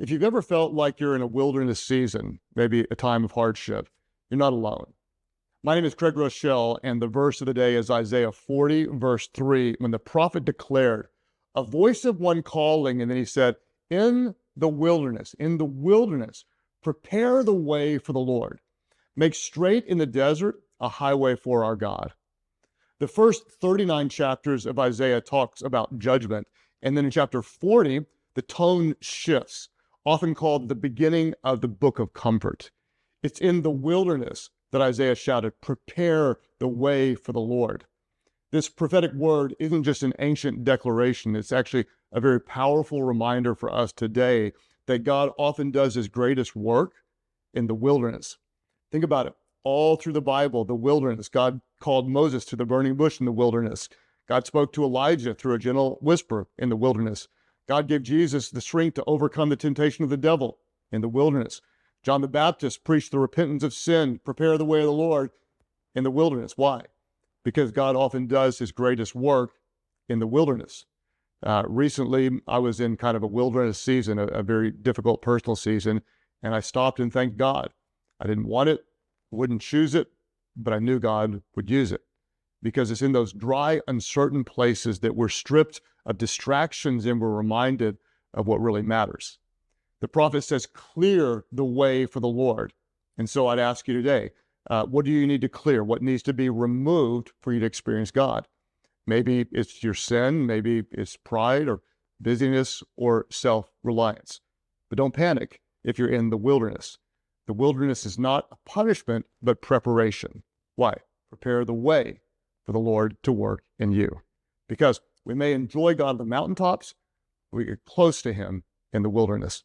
If you've ever felt like you're in a wilderness season, maybe a time of hardship, you're not alone. My name is Groeschel, and the verse of the day is Isaiah 40, verse 3, when the prophet declared, a voice of one calling, and then he said, in the wilderness, prepare the way for the Lord. Make straight in the desert a highway for our God. The first 39 chapters of Isaiah talks about judgment, and then in chapter 40, the tone shifts, often called the beginning of the book of comfort. It's in the wilderness that Isaiah shouted, prepare the way for the Lord. This prophetic word isn't just an ancient declaration. It's actually a very powerful reminder for us today that God often does his greatest work in the wilderness. Think about it. All through the Bible, the wilderness, God called Moses to the burning bush in the wilderness. God spoke to Elijah through a gentle whisper in the wilderness. God gave Jesus the strength to overcome the temptation of the devil in the wilderness. John the Baptist preached the repentance of sin, prepare the way of the Lord in the wilderness. Why? Because God often does his greatest work in the wilderness. Recently, I was in kind of a wilderness season, a very difficult personal season, and I stopped and thanked God. I didn't want it, wouldn't choose it, but I knew God would use it. Because it's in those dry, uncertain places that we're stripped of distractions and we're reminded of what really matters. The prophet says, clear the way for the Lord. And so I'd ask you today, what do you need to clear? What needs to be removed for you to experience God? Maybe it's your sin, maybe it's pride or busyness or self-reliance. But don't panic if you're in the wilderness. The wilderness is not a punishment, but preparation. Why? Prepare the way for the Lord to work in you. Because we may enjoy God on the mountaintops, we get close to him in the wilderness.